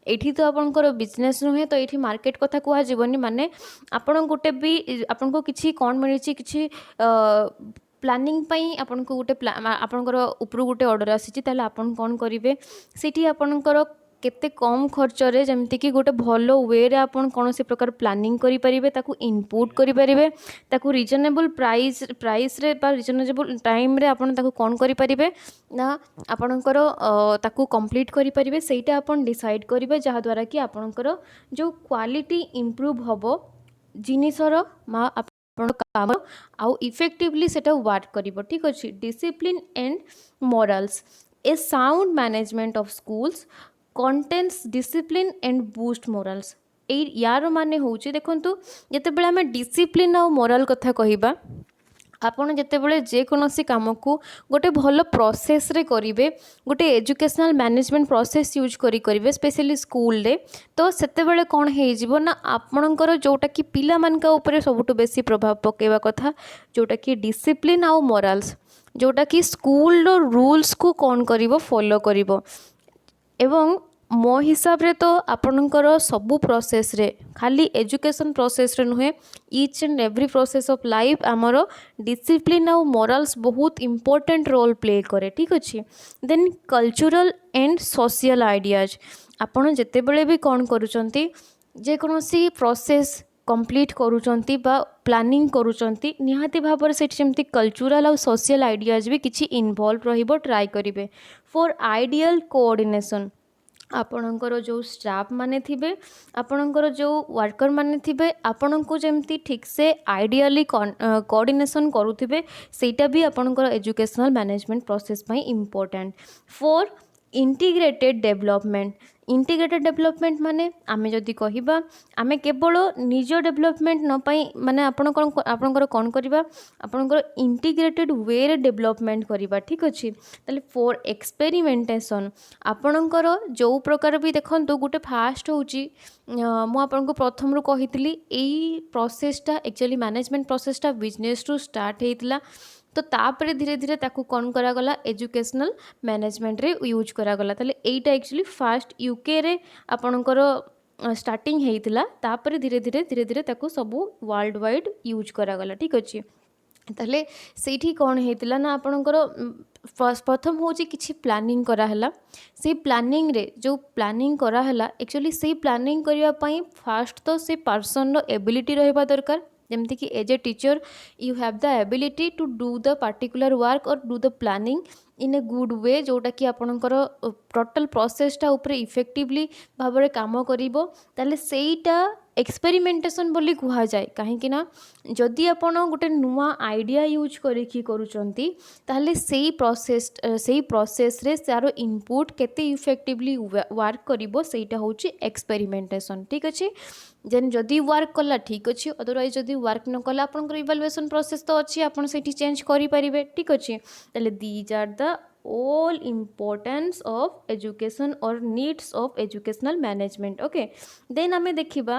एठी तो आपणकर बिजनेस नुहे तो ये मार्केट कथा कहजनी माने आपण गोटे भी आपन को किसी कौन मिली किसी प्लानिंग पई आपन को गोटे आपणकर उपरू गोटे ऑर्डर आसी आपन कौन करेंगे सीठी आपणकर केते कम खर्च रे जमती कि गोटे भल वे रे आपन कौन से प्रकार प्लानिंग करि परिबे ताकू इनपुट करि परिबे ताकू रिजनेबल प्राइस रे बा रिजनेबल टाइम रे आपन ताकू कौन करि परिबे ना आपनकर ताकू कंप्लीट करि परिबे सेटा आपन डिसाइड करिबे जहा द्वारा कि आपनकर जो क्वालिटी इंप्रूव हबो जिनिसर मा आपण काम आउ इफेक्टिवली सेटा वर्क करिवो ठीक अछि discipline and morals A sound management of schools contains discipline and boost morals यार माने होची देखंतु जते बेला में डिसिप्लिन आ मोरल कथा कहिबा ଆପଣ ଯେତେବେଳେ ଯେକୌଣସି କାମକୁ ଗୋଟେ ଭଲ ପ୍ରୋସେସ୍ରେ କରିବେ, ଗୋଟେ ଏଜୁକେସନାଲ୍ ମ୍ୟାନେଜମେଣ୍ଟ ପ୍ରୋସେସ୍ ୟୁଜ୍ କରିବେ ସ୍ପେଶାଲି ସ୍କୁଲରେ, ତ ସେତେବେଳେ କ'ଣ ହେଇଯିବ ନା ଆପଣଙ୍କର ଯେଉଁଟାକି ପିଲାମାନଙ୍କ ଉପରେ ସବୁଠୁ ବେଶୀ ପ୍ରଭାବ ପକାଇବା କଥା, ଯେଉଁଟାକି ଡିସିପ୍ଲିନ୍ ଆଉ ମୋରାଲ୍ସ, ଯେଉଁଟାକି ସ୍କୁଲର ରୁଲ୍ସକୁ କ'ଣ କରିବ, ଫଲୋ କରିବ। ଏବଂ ମୋ ହିସାବରେ ତ ଆପଣଙ୍କର ସବୁ ପ୍ରୋସେସ୍ରେ, ଖାଲି ଏଜୁକେସନ୍ ପ୍ରୋସେସ୍ରେ ନୁହେଁ, each and every process of life ଆମର ଡିସିପ୍ଲିନ୍ ଆଉ ମୋରାଲ୍ସ ବହୁତ ଇମ୍ପୋର୍ଟାଣ୍ଟ ରୋଲ୍ ପ୍ଲେ କରେ, ଠିକ୍ ଅଛି। ଦେନ୍ କଲଚରାଲ୍ ଆଣ୍ଡ ସୋସିଆଲ୍ ଆଇଡ଼ିଆଜ୍, ଆପଣ ଯେତେବେଳେ ବି କ'ଣ କରୁଛନ୍ତି, ଯେକୌଣସି ପ୍ରୋସେସ୍ କମ୍ପ୍ଲିଟ୍ କରୁଛନ୍ତି ବା ପ୍ଲାନିଂ କରୁଛନ୍ତି, ନିହାତି ଭାବରେ ସେଠି ଯେମିତି କଲଚରାଲ୍ ଆଉ ସୋସିଆଲ୍ ଆଇଡ଼ିଆଜ୍ ବି କିଛି ଇନଭଲ୍ଭ ରହିବ, ଟ୍ରାଏ କରିବେ। ଫର୍ ଆଇଡ଼ିଆଲ୍ କୋଅର୍ଡ଼ିନେସନ୍, ଆପଣଙ୍କର ଯେଉଁ ଷ୍ଟାଫ୍ ମାନେ ଥିବେ, ଆପଣଙ୍କର ଯେଉଁ ୱାର୍କର ମାନେ ଥିବେ, ଆପଣଙ୍କୁ ଯେମିତି ଠିକ୍ସେ ଆଇଡ଼ିଆଲି କୋଅର୍ଡ଼ିନେସନ୍ କରୁଥିବେ, ସେଇଟା ବି ଆପଣଙ୍କର ଏଜୁକେସନାଲ୍ ମ୍ୟାନେଜମେଣ୍ଟ ପ୍ରୋସେସ୍ ପାଇଁ important. Four integrated development, integrated development ମାନେ ଆମେ ଯଦି କହିବା, ଆମେ କେବଳ ନିଜ ଡେଭଲପମେଣ୍ଟ ନ ପାଇଁ, ମାନେ ଆପଣଙ୍କର କ'ଣ କରିବା, ଆପଣଙ୍କର ଇଣ୍ଟିଗ୍ରେଟେଡ୍ ୱେରେ ଡେଭଲପମେଣ୍ଟ କରିବା, ଠିକ୍ ଅଛି। ତାହେଲେ ଫୋର୍ ଏକ୍ସପେରିମେଣ୍ଟେସନ୍, ଆପଣଙ୍କର ଯେଉଁ ପ୍ରକାର ବି ଦେଖନ୍ତୁ, ଗୋଟେ ଫାଷ୍ଟ ହେଉଛି, ମୁଁ ଆପଣଙ୍କୁ ପ୍ରଥମରୁ କହିଥିଲି ଏଇ ପ୍ରୋସେସ୍ଟା ଆକ୍ଚୁଆଲି ମ୍ୟାନେଜମେଣ୍ଟ ପ୍ରୋସେସ୍ଟା ବିଜନେସ୍ରୁ ଷ୍ଟାର୍ଟ ହେଇଥିଲା, ତ ତାପରେ ଧୀରେ ଧୀରେ ତାକୁ କ'ଣ କରାଗଲା, ଏଜୁକେସନାଲ୍ ମ୍ୟାନେଜମେଣ୍ଟରେ ୟୁଜ୍ କରାଗଲା। ତାହେଲେ ଏଇଟା ଆକ୍ଚୁଆଲି ଫାଷ୍ଟ ୟୁକେରେ ଆପଣଙ୍କର ଷ୍ଟାର୍ଟିଂ ହେଇଥିଲା, ତାପରେ ଧୀରେ ଧୀରେ ତାକୁ ସବୁ ୱାର୍ଲଡ ୱାଇଡ୍ ୟୁଜ୍ କରାଗଲା, ଠିକ୍ ଅଛି। ତାହେଲେ ସେଇଠି କ'ଣ ହେଇଥିଲା ନା ଆପଣଙ୍କର ପ୍ରଥମ ହେଉଛି କିଛି ପ୍ଲାନିଂ କରାହେଲା। ସେଇ ପ୍ଲାନିଂରେ ଯେଉଁ ପ୍ଲାନିଂ କରାହେଲା, ଆକ୍ଚୁଆଲି ସେଇ ପ୍ଲାନିଂ କରିବା ପାଇଁ ଫାଷ୍ଟ ତ ସେ ପର୍ସନର ଏବିଲିଟି ରହିବା ଦରକାର, ଯେମିତିକି as a teacher you have the ability to do the particular work or do the planning in a good way, ଯେଉଁଟାକି ଆପଣଙ୍କର ଟୋଟାଲ୍ ପ୍ରୋସେସ୍ଟା ଉପରେ ଇଫେକ୍ଟିଭଲି ଭାବରେ କାମ କରିବ। ତାହେଲେ ସେଇଟା ଏକ୍ସପେରିମେଣ୍ଟେସନ୍ ବୋଲି କୁହାଯାଏ, କାହିଁକି ନା ଯଦି ଆପଣ ଗୋଟେ ନୂଆ ଆଇଡ଼ିଆ ୟୁଜ୍ କରିକି କରୁଛନ୍ତି, ତାହେଲେ ସେଇ ପ୍ରୋସେସ୍ରେ ତା'ର ଇନପୁଟ୍ କେତେ ଇଫେକ୍ଟିଭଲି ୱାର୍କ କରିବ, ସେଇଟା ହେଉଛି ଏକ୍ସପେରିମେଣ୍ଟେସନ୍, ଠିକ୍ ଅଛି। ଦେନ୍ ଯଦି ୱାର୍କ କଲା ଠିକ୍ ଅଛି, ଅଦରୱାଇଜ୍ ଯଦି ୱାର୍କ ନ କଲା, ଆପଣଙ୍କର ଇଭାଲୁଏସନ୍ ପ୍ରୋସେସ୍ ତ ଅଛି, ଆପଣ ସେଇଠି ଚେଞ୍ଜ କରିପାରିବେ, ଠିକ୍ ଅଛି। ତାହେଲେ these are the all importance of education or needs of educational management, okay। then ଆମେ ଦେଖିବା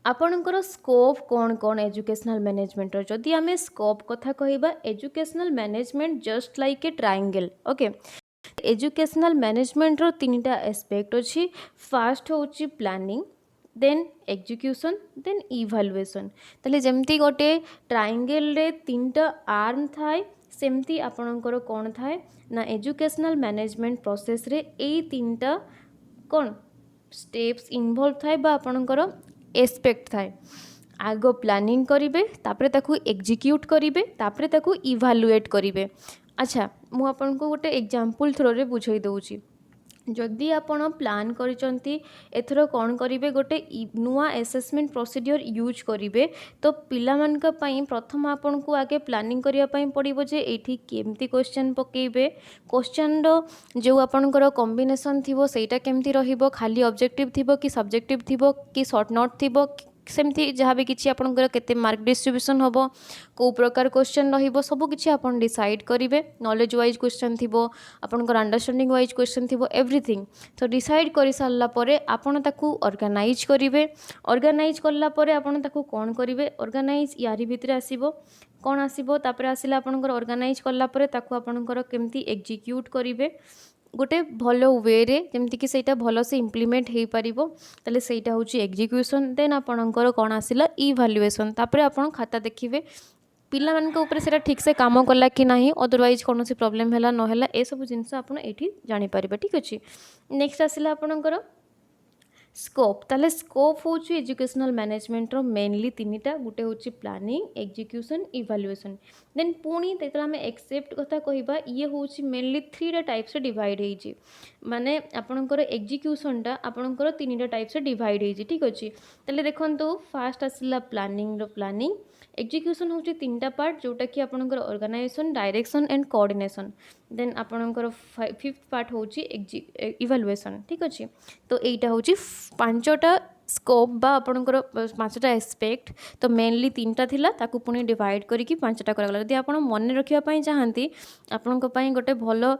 ଆପଣଙ୍କର ସ୍କୋପ୍ କ'ଣ କ'ଣ ଏଜୁକେସନାଲ୍ ମ୍ୟାନେଜମେଣ୍ଟର। ଯଦି ଆମେ ସ୍କୋପ୍ କଥା କହିବା, educational management just like a triangle, okay. Educational ମ୍ୟାନେଜମେଣ୍ଟର ତିନିଟା ଆସ୍ପେକ୍ଟ ଅଛି। ଫାଷ୍ଟ ହେଉଛି ପ୍ଲାନିଂ, ଦେନ୍ ଏକ୍ଜିକ୍ୟୁସନ୍, ଦେନ୍ ଇଭାଲୁଏସନ୍। ତାହେଲେ ଯେମିତି ଗୋଟେ ଟ୍ରାଇଙ୍ଗେଲରେ ତିନିଟା ଆର୍ମ ଥାଏ, ସେମିତି ଆପଣଙ୍କର କ'ଣ ଥାଏ ନା ଏଜୁକେସନାଲ୍ ମ୍ୟାନେଜମେଣ୍ଟ ପ୍ରୋସେସ୍ରେ ଏଇ ତିନିଟା କ'ଣ ସ୍टेप्ସ ଇନଭଲ୍ଭ ଥାଏ ବା ଆପଣଙ୍କର एस्पेक्ट थाए। आग प्लानिंग करेंगे, तापरे ताकू एग्जीक्यूट करेंगे, तापरे ताकू इभालुएट करेंगे। अच्छा, मु आपनको गोटे एग्जांपल थ्रो बुझाई दूची। जदि आपण प्लान करिसंती एथरो कौन करेंगे, गोटे नुआ एसेसमेंट प्रोसीडियर यूज करेंगे, तो पिला मानका पई प्रथम आपन को आगे प्लानिंग करिया पई पड़िबो जे एठी केमती क्वेश्चन पकेइबे, क्वेश्चन रो जो आपनकर कॉम्बिनेशन थिबो सेटा केमती रहिबो, खाली ऑब्जेक्टिव थिबो कि सब्जेक्टिव थिबो कि शॉर्ट नोट थिबो, सेमती जहाँ भी किसी आपनकर केते मार्क डिस्ट्रीब्यूशन होबो, को प्रकार क्वेश्चन रहिबो, सब किछि आपन डिसाइड करिवे। नॉलेज वाइज क्वेश्चन थिबो, आपनकर अंडरस्टैंडिंग वाइज क्वेश्चन थिबो, एवरीथिंग। तो डिसाइड करि सारला परे आपन ताकू ऑर्गेनाइज करिवे। ऑर्गेनाइज करला परे आपन ताकू कोन करिवे, ऑर्गेनाइज यारी भितरे आसीबो, कोन आसीबो, तापर आसिला आपनकर ऑर्गेनाइज करला परे ताकू आपनकर केमती एग्जीक्यूट करिवे गोटे भल वे जमीक से भल से इम्प्लीमेंट हो पार, ताले सेटा होची एग्जीक्यूशन। देन आपणकर कौन आसला इभालुएसन, तापर आपण खाता देखिए पिला मानक ऊपर सेटा ठीक से काम कला कि नहीं, अदरवाइज कौन सी प्रॉब्लम है ना है, ए सब जिनस आप जापर, ठीक अच्छे। नेक्स्ट आसला आपणकर स्कोप। ताले स्कोप हूँ एजुकेशनल मैनेजमेंट मेनली तीनटा, गोटे हूँ प्लानिंग, एग्जीक्यूशन, इभालुएसन। देन पुणी जो आम एक्सेप्ट कथा कहवा, ये हूँ मेनली थ्रीटा टाइप्स डिवाइड होती, माने आपणकर एग्जीक्यूशनटा आपणकर तीनटा टाइप्स डिवाइड होती, ठीक अच्छे। ताले देखो फास्ट आसला प्लानिंग प्लानिंग, एग्जीक्यूशन हूँ तीनटा पार्ट, जोटा कि आपणकर organization, direction and coordination. Then आपणकर फिफ्थ पार्ट हूँ इभालुएसन, ठीक अच्छे। तो यहीटा हूँ पांचटा स्कोप बा आपणकर पांचटा एस्पेक्ट तो मेनली तीनटा थिला ताकू पुणी डिवाइड करके पांचटा करागला यदि आपण मन रखिया पई चाहंती आपणक पई गोटे भलो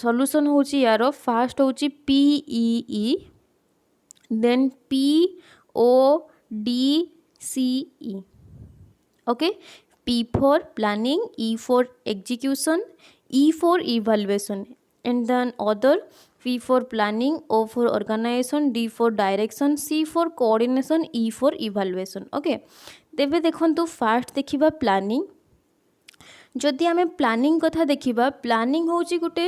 सॉल्यूशन होची यारो फास्ट होची P E E then PODCE okay P for planning, E for execution, E for evaluation and then other P for planning, O for organization, D for direction, C for coordination, E for evaluation okay तेबे देखंतु fast देखिबा planning जदि आम planning कथा देखा planning हूँ गोटे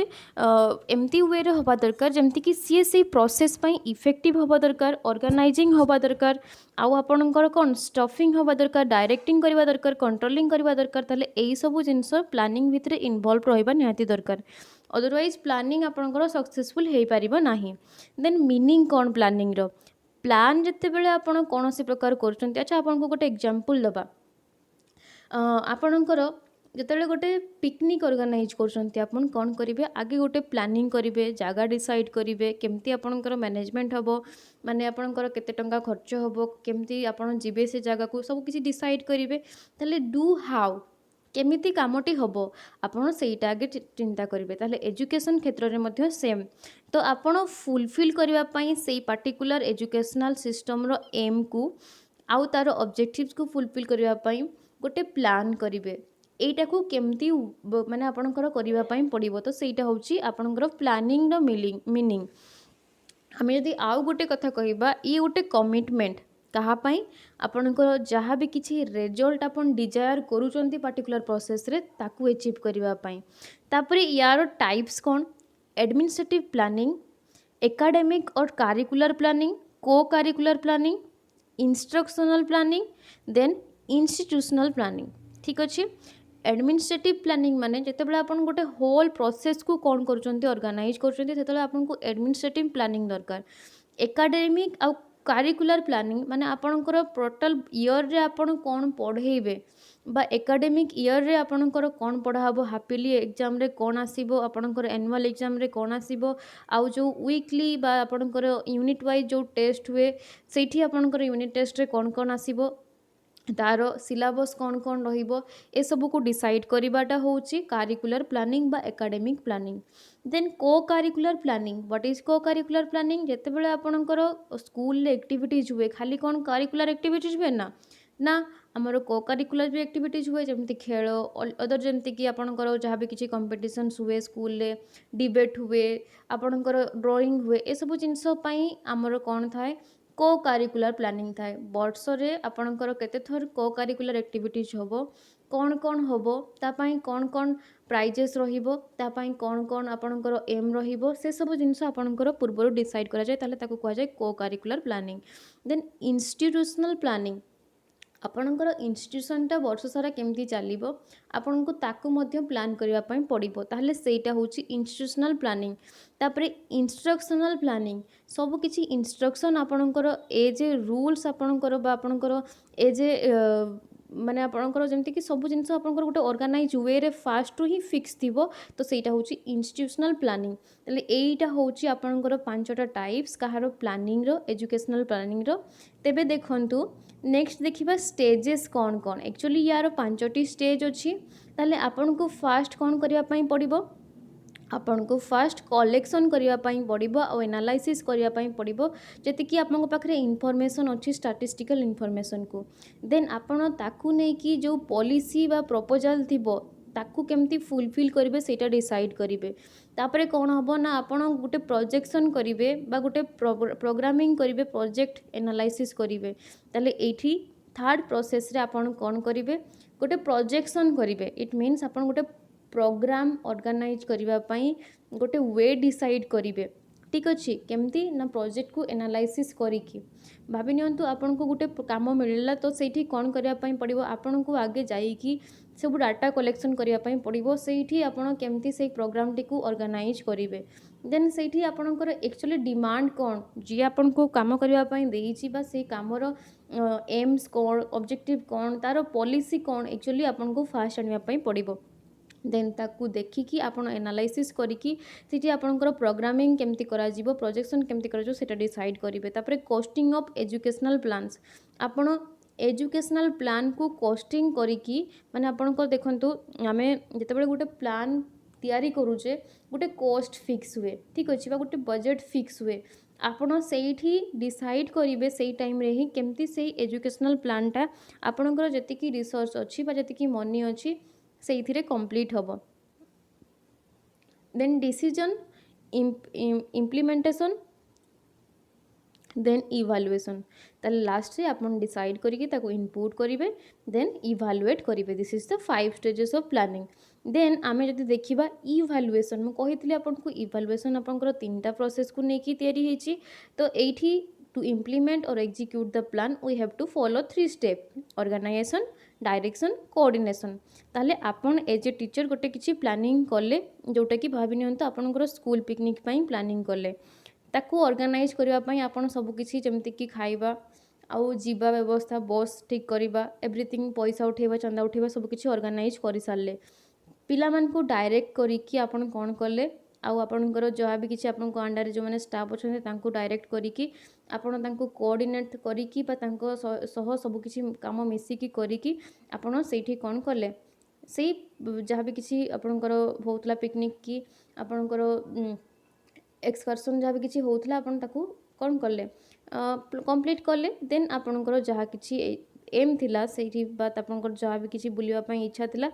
एमती वे रे हवा दरकार जमती कि सी से प्रोसेस पई इफेक्टिव हवा दरकार ऑर्गेनाइजिंग हवा दरकार आउ आपणकर कौन स्टफिंग हवा दरकार डायरेक्टिंग करवा दरकार कंट्रोलिंग करवा दरकार ताले एई सब जिनस प्लानिंग भितर इन्वॉल्व रहिबा निहाती दरकार अदरवाइज प्लानिंग आपणकर सक्सेसफुल हो पारिबो नाही देन मीनिंग कौन प्लानिंग रो प्लान जिते बेले आपण कौन से प्रकार करछन्ती अच्छा आपनको गोटे एग्जांपल दबा आपणकर जिते गोटे पिकनिक ऑर्गेनाइज करछन्ती आपण कौन करेंगे आगे गोटे प्लानिंग करेंगे जगह डिसाइड करेंगे केमती आपणकर मैनेजमेंट हम माने आपणकर केते टंका खर्च हम केमती आपण जीवे से जगह को सब किसी डिसाइड करेंगे ताले डू हाउ केमिति कामटी हम आपड़ सेटा आगे चिंता करेंगे ताले एजुकेशन क्षेत्र में मध्य सेम तो आपड़ फुलफिल करने से पार्टिकुलर एजुकेशनल सिस्टम रो एम को आउ तार ऑब्जेक्टिव्स को फुलफिल करने गोटे प्लान करेंगे एटा को केमती माने आपणकर करबा पई पड़िबो तो सेटा होची आपणकर प्लानिंग रो मीनिंग हम यदि आउ गोटे कथा कहबा ये गोटे कमिटमेंट कहा पई आपणकर जहाँ भी किसी रिजल्ट आपन डिजायर करूचंती पार्टिकुलर प्रोसेस रे ताकू अचीव करबा पई तापरे यार टाइप्स कोन एडमिनिस्ट्रेटिव प्लानिंग एकेडमिक और करिकुलर प्लानिंग को curricular planning instructional planning then institutional planning ठीक अच्छे एडमिनिस्ट्रेटिव प्लानिंग माने जितेबाला आप गोटे होल प्रोसेस को कौन कर ऑर्गेनाइज कर आपको एडमिनिस्ट्रेटिव प्लानिंग दरकार एकेडमिक आउ करिकुलर प्लानिंग माने आपणकर टोटल ईयर रे आपण कौन पढ़ेबे बा एकेडमिक ईयर रे आपणकर कौन पढ़ाबो हापिली एग्जाम रे कौन आसीबो आपणकर एनुअल एग्जाम रे कौन आसीबो आउ जो वीकली बा आपणकर यूनिट वाइज जो टेस्ट हुए सेठी आपणकर यूनिट टेस्ट रे कौन आसीबो तार सिलेबस कौन कौन रहिबो ए सब को डिसाइड करवाटा होची करिकुलर प्लानिंग बा एकेडमिक प्लानिंग देन को करिकुलर प्लानिंग व्हाट इज को करिकुलर प्लानिंग जेते बेले आपणकर स्कूल ले एक्टिविटीज हुए खाली कौन करिकुलर एक्टिविटीज हुए ना ना आमर को करिकुलर भी एक्टिविटीज हुए जमती खेल अदर जमती कि आपणकर जहाँ भी किसी कंपटीशन हुए स्कूल ले डिबेट हुए आपणकर ड्राइंग हुए ए सब जिनस पई आमर कौन थाए को करिकुलर प्लानिंग थाए वर्ष रे आपणकर केते थर को करिकुलर एक्टिविटीज होबो कौन कौन होबो तापाई कौन कौन प्राइजेस रहिबो तापाई कौन कौन आपणकर एम रहिबो से सब जिनस आपणकर पूर्व डिसाइड करा जाय ताले ताको कहा जाय को curricular planning then institutional planning आपणकर इंस्टीट्यूशनटा वर्ष सारा केमती चलिबो आपनको ताकू मध्य प्लान करबा पई पड़िबो ताहले सेटा होची इंस्टीट्यूशनल प्लानिंग तापरे इंस्ट्रक्शनल प्लानिंग सब किछि इंस्ट्रक्शन आपणकर ए जे रूल्स आपणकर बा आपणकर ए जे माने आपणकर जेमति कि सब जिनस आपणकर गोटे ऑर्गेनाइज वे रे फास्ट ही फिक्स थिबो तो सेटा होची इंस्टीट्यूशनल प्लानिंग तले एटा होची आपणकर पांचटा टाइप्स कहारो प्लानिंग रो एजुकेशनल प्लानिंग रो तेबे देखंतु नेक्स्ट देखिबा स्टेजेस कौन कौन एक्चुअली यार पांचटी स्टेज अच्छी ताले आपनको फास्ट कौन करबा पई पड़िबो आपनको फास्ट कलेक्शन करने पड़ो और एनालाइसिस करने पड़ो जति कि आपन पाखे इनफॉरमेशन अच्छी स्टैटिस्टिकल इनफॉरमेशन को देन आपन ताकू नहीं कि जो पॉलिसी बा प्रपोजल थिबो ताकू केमती फुलफिल करेंगे सेटा डिसाइड करेंगे तापरे कौन हम ना आपन गोटे प्रोजेक्शन करेंगे बा गोटे प्रोग्रामिंग करेंगे प्रोजेक्ट एनालाइसिस करेंगे ताले एठी थर्ड प्रोसेस रे आपन कौन करेंगे गोटे प्रोजेक्शन करेंगे इट मीन्स आपन गोटे प्रोग्राम ऑर्गेनाइज करने गोटे वे डिसाइड करेंगे ठीक अच्छे केमती ना प्रोजेक्ट को एनालाइसिस करिकी भाभी नियंतु आपन को गोटे काम मिलला तो सेठी कौन करने पड़ो आपन को आगे जाइकी सब डाटा कलेक्शन करने पड़ो सेठी आपन केमती से प्रोग्राम टी को ऑर्गेनाइज करेंगे देन सेठी आपनकर एक्चुअली डिमांड कौन जी आपन को काम करने देइछि बा से कामर एम्स कौन ऑब्जेक्टिव कौन तार पॉलिसी कौन एक्चुअली आपन को फास्ट आनिया पड़ो देन ताकू देखिकी आपण एनालाइसिस करिकी सेठी आपणकर प्रोग्रामिंग केमती करा जीवो प्रोजेक्शन केमती करा जो सेटा डिसाइड करिवे तापरे कॉस्टिंग ऑफ एजुकेशनल प्लान्स आपण एजुकेशनल प्लान को कॉस्टिंग करिकी माने आपणकर देखंतु आमे जेतेबेले गुटे प्लान तैयारी करूचे गोटे कॉस्ट फिक्स हुए ठीक अच्छे गोटे बजेट फिक्स हुए आपण से डिसाइड करेंगे से टाइम रे ही केमती से एजुकेशनल प्लानटा आपणकर जतिकी रिसोर्स अच्छी जतिकी मनी अच्छी से कंप्लीट हम then decision implementation then evaluation ताले लास्ट रे आपन डिसाइड करिके ताको इनपुट करिवे देन इवालुएट करिवे this is the 5 stages of planning then आमे जदि देखिबा इवालुएसन मु कहितली आपन को इवालुएसन आपनकर तीनटा प्रोसेस को नेकी तयारी हेची तो एठी टू इम्प्लीमेंट और execute the plan we have to follow 3 step organization direction coordination ताले आपन एज ए टीचर गोटे किछि प्लानिंग करले जोटा कि भाबी नियंत आपनकर स्कूल पिकनिक पई प्लानिंग करले ताकू ऑर्गेनाइज करने आपन सबकि जमती कि खाइबा आउ जीवा व्यवस्था बस ठीक करवा एवरीथिंग पैसा उठेबा चंदा उठेबा सबकि ऑर्गेनाइज कर सारे पिला मानकू डायरेक्ट करिकी आपन कौन कले आउ आपनकर जहाँ भी किसी आपन अंडर जो मैंने स्टाफ अच्छे डायरेक्ट करिकी आपन तांको कोऑर्डिनेट करिकी बा तांको सह सबकि काम मिसिकी करिकी आपन सेठी कौन कले से जहाँ भी किसी आपनकर होतला पिकनिक की आपनकर एक्सकर्सन जहाँ भी किसी होतला आपन ताकू कौन कले कंप्लीट कले देन आपनकर जहाँ किसी एम थिला सेठी बात आपनकर जहाँ भी किसी बुलिबा पई इच्छा थिला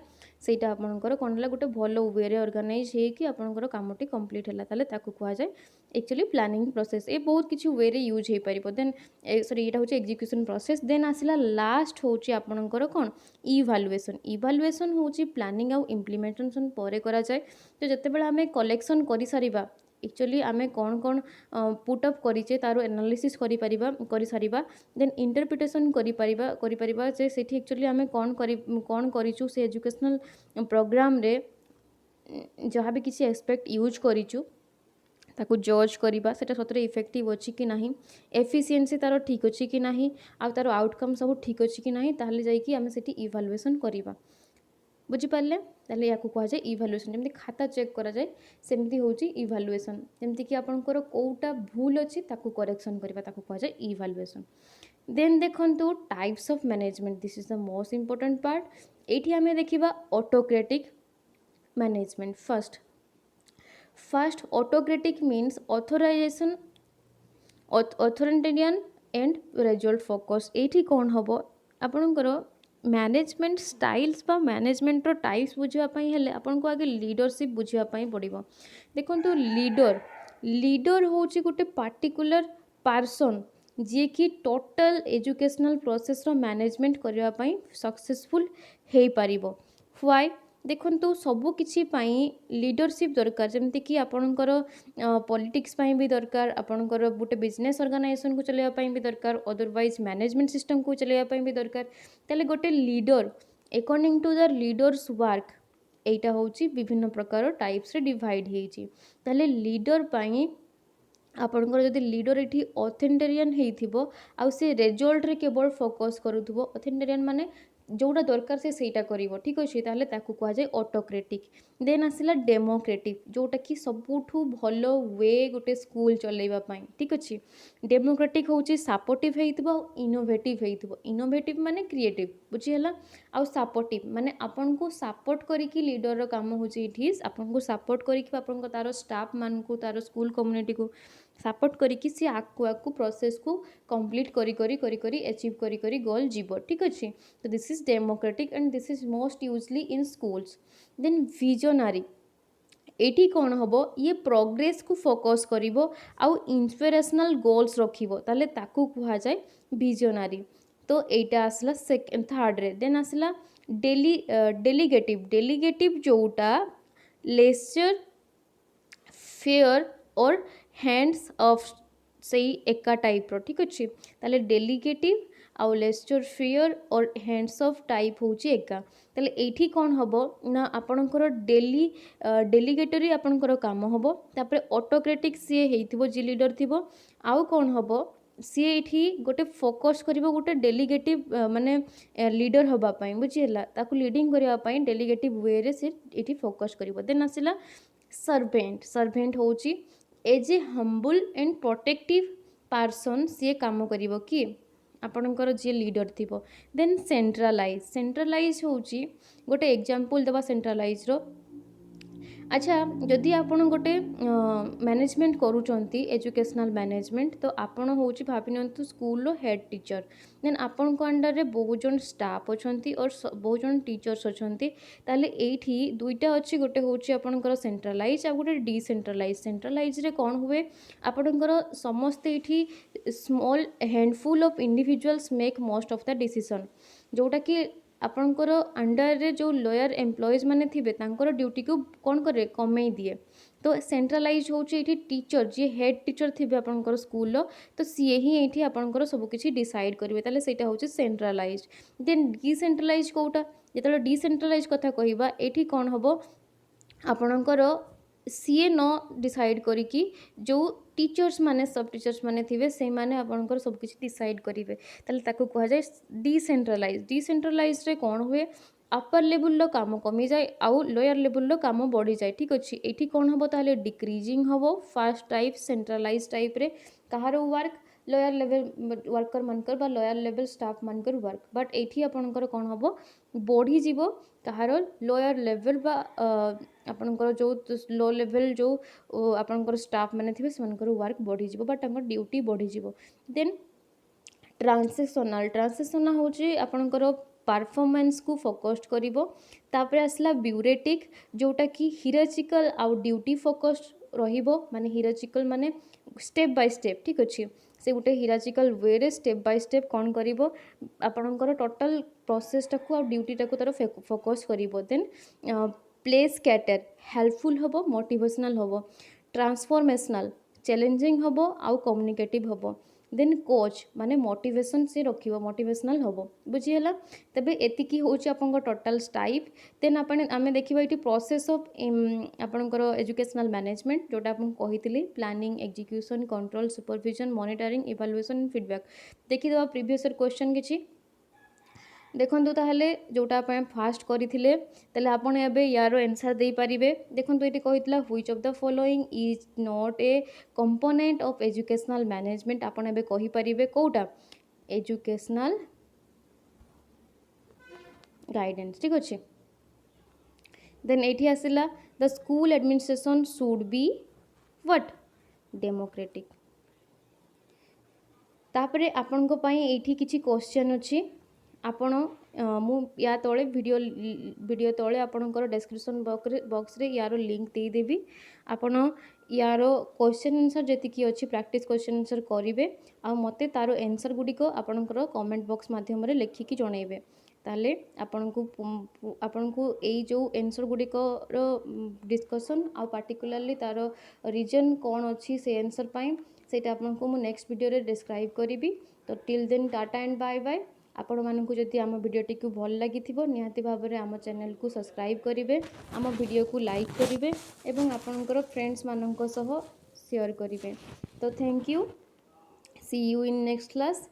सेटा आपनकर कौन हला गोटे भल वे रे ऑर्गेनाइज हे कि आपनकर कामटी कंप्लीट हला ताले ताकू कहा जाए एक्चुअली प्लानिंग प्रोसेस ए बहुत किसी वे रे यूज हे परिबो देन सॉरी एटा होची एग्जीक्यूशन प्रोसेस देन आसिला लास्ट होची आपनकर कौन इवालुएशन होची प्लानिंग आउ इम्प्लीमेंटेशन परे करा जाए तो जते बेला हमें कलेक्शन करि सारिबा एक्चुअली आमे कौन कौन पुटअप करिचे तारो एनालिसिस करि सारिबा देन इंटरप्रिटेशन करि परिबा जे सेठी एक्चुअली आमे कौन करिचु से एजुकेशनल प्रोग्राम रे जहाँ भी किसी एस्पेक्ट यूज करिचु ताकू जज करवा सेटा सतरे इफेक्टिव अच्छी कि नहीं एफिशिएंसी तार ठीक अच्छी कि नहीं आ तार आउटकम सब ठीक अच्छी कि नहीं ताहले जाइकी आमे सेठी इवालुएशन करवा बुझिपारे ताले या कह जाए इवालुएशन जमी खाता चेक करा जाए सेमती होची इवालुएशन जमती कि आपनकर कोटा भूल अच्छी ताकू करेक्शन करवा ताकू कह जाए इवालुएशन देन देखंतु types of management this is the most important part एठी आमे देखिबा autocratic management first autocratic means authorization authoritarian and result focus एठी कौन हबो आपनकर मैनेजमेंट स्टाइल्स बा मैनेजमेंट टाइप्स बुझापी हेले आपन को आगे लीडरशिप बुझापी पड़ो देखो लीडर हूँ गोटे पार्टिकुलर पर्सन जी कि टोटल एजुकेशनल प्रोसेस रो मैनेजमेंट करने सक्सेसफुल हो पार व्हाई देखो सबू किछि लीडरशिप दरकार जमती कि आपणकर पॉलिटिक्स भी दरकार आपणकर गोटे बिजनेस ऑर्गेनाइजेशन को चलाइबा भी दरकार अदरवाइज मैनेजमेंट सिस्टम को चलाइबा भी दरकार ताले गोटे leader according to the leaders work एटा होची विभिन्न प्रकार टाइप्स रे डिवाइड हेची ताले लीडर पाई आपणकर जदि लीडर ये ऑथेंटेरियन होइथिबो आ से रिजल्ट रे केवल फोकस करूथबो ऑथेंटेरियन माने जोटा दरकार से सेटा करिवो ठीक अच्छे ताहले ताकू कहा जाए ऑटोक्रेटिक देन आसिला डेमोक्रेटिक जोटा कि सबुठू भल वे गोटे स्कूल चलैबा पई ठीक अच्छे डेमोक्रेटिक होची सपोर्टिव हेइथिबो इनोवेटिव हेइथिबो इनोवेटिव माने क्रिएटिव बुझिहला आ सपोर्टिव माने आपन को सपोर्ट करिकि लीडर रो काम होची इठी आपन को सपोर्ट करिकि आपन को तारो स्टाफ मान को तारो स्कूल कम्युनिटी को सपोर्ट करिकि से आकु प्रोसेस को कंप्लीट करी अचीव करी गोल जीवो ठीक अच्छे तो this is democratic and this is most usually in schools then visionary एटी कौन हम ये प्रोग्रेस को फोकस करिवो आउ इंस्पिरेशनल गोल्स रखिवो ताले ताकू कहा जाए विजनरी तो एटा आसला सेकेंड थर्ड रे देन आसला डेलीगेटिव जोटा लेक्चर फेयर और हैंड्स ऑफ से एका टाइप रो ठीक अच्छे ताले डेलीगेटिव आउ लेक्चर फेयर और हैंड्स ऑफ टाइप होची एका ताले एठी कौन हबो ना आपनकर डेलीगेटरी आपनकर काम हबो तापरे ऑटोक्रेटिक से हेइथिबो जी लीडर थिबो आउ कौन हबो सी ये गोटे फोकस कर गोटे डेलीगेटिव माने लीडर होगापाई बुझीला ताकू लीडिंग करने डेलीगेटिव वे रे से ये फोकस कर। देन आसला सर्भेंट। सर्भेंट हूँ as a humble and protective person सी काम कर कि आपणकर जी लीडर थी। Then centralise. सेंट्रलाइज हूँ गोटे एग्जांपल दबा सेंट्रलाइज रो। अच्छा जदि आपण गोटे मैनेजमेंट करूचंती एजुकेशनल मैनेजमेंट तो आपण होची भाविनंतु स्कूल रो हेड टीचर। देन आपण को अंडर रे बहुत जन स्टाफ अछंती और बहुत जन टीचर्स अछंती। ताले एठी दुईटा अछि गोटे होची आपणकर सेंट्रलाइज आ गोटे डिसेंट्रलाइज। सेंट्रलाइज रे कोन हुए आपणकर समस्त एठी small handful of individuals make most of the decision जोटा कि आपणकर अंडर रे जो लोअर एम्प्लॉइज माने थिबे तांकर ड्यूटी को कौन करे कमे दिए। तो सेंट्रलाइज होची एठी टीचर जी हेड टीचर थिबे आपणकर स्कूल रो तो सीए ही एठी आपणकर सब किछि डिसाइड करिवे ताले सेटा होची सेंट्रलाइज। देन डिसेंट्रलाइज कोटा जेतले डिसेंट्रलाइज कथा कहिबा एठी कोन हबो आपणकर सीए न डिसाइड करिकी जो टीचर्स माने सब टीचर्स माने थिबे से माने आपणकर सब किछि डिसाइड करिवे ताले ताको कहा जाय डिसेंट्रलाइज। डिसेंट्रलाइज रे कोन हुए अपर लेवल रो काम कमी जाए आउ लोअर लेवल रो काम बढ़ी जाए। ठीक अच्छे एठी कोन हबो ताले डिक्रीजिंग हबो फर्स्ट टाइप सेंट्रलाइज टाइप रे कहार वर्क लोअर लेवल वर्कर मानकर बा लोअर लेवल स्टाफ मानकर वर्क बट एठी आपणकर कोन हबो बढ़ी जीवो कहार लोअर लेवल बा आपणकर जो लो लेवल जो आपणकर स्टाफ माने थिबे सेमानकर वर्क बढ़ी जीवो बट तांकर ड्यूटी बढ़ी जीवो। देन ट्रांसेक्शनल। ट्रांसेक्शनल होची आपणकर परफॉर्मेंस को फोकस्ड करिवो। तापर आसला ब्यूरेटिक जोटा कि हिराचिकल आउ ड्यूटी फोकस्ड रहिबो माने हिराचिकल माने स्टेप बाय स्टेप। ठीक अच्छे से गोटे हिराचिकल वे रे स्टेप बाय स्टेप कौन करिवो आपणकर टोटल प्रोसेस टाकू आ ड्यूटी टाकू तार फोकस करिवो। देन प्ले स्कैटर हेल्पफुल हबो मोटिवेशनल हबो। ट्रांसफॉर्मेशनल चैलेंजिंग हबो आउ कम्युनिकेटिव हबो। देन कोच माने मोटिवेशन से रखिबो मोटिवेशनल हबो बुझीला। तबे एतिकी होची आपन टोटल टाइप। देन आपण आमे देखिबा इटी प्रोसेस ऑफ आपनकर एजुकेशनल मैनेजमेंट जोटा आपन कहितली planning execution control supervision monitoring evaluation feedback. देखि दबा प्रीवियस क्वेश्चन किछि देखंतु ताहले जोटा आपण फास्ट करिथिले ताले आपण एबे यारो आंसर देई परिबे। देखंतु एटी कहितला which of the following is not a component of educational management आपण एबे कहि परिबे कोउटा एजुकेशनल गाइडेंस। ठीक अछि देन एठी आसिला the school administration should be what democratic. तापरे आपण को पई एठी किछि क्वेश्चन अछि आपण मु या तळे वीडियो तळे आपणकर डिस्क्रिप्शन बॉक्स रे यारो लिंक दे देबी। आपण यारो क्वेश्चन आंसर जेति की अछि प्रैक्टिस क्वेश्चन आंसर करिवे आ मते तारो आंसर गुडी को आपणकर कमेंट बॉक्स माध्यम रे लिखि की जणैबे ताले आपन को एई जो आंसर गुडी को डिस्कशन आ पार्टिकुलरली तारो रीजन कोन अछि से आंसर पाई सेटा आपन को मु नेक्स्ट वीडियो रे डिस्क्राइब करिवि। तो till then tata and bye bye. आपण मानकु जदि आम वीडियोटी को भल लगी निहाती भाव में आम चैनल को सब्सक्राइब करेंगे आम वीडियो को लाइक करेंगे एवं आपणकर फ्रेंड्स मानक सह शेयर करेंगे। तो thank you see you in next class.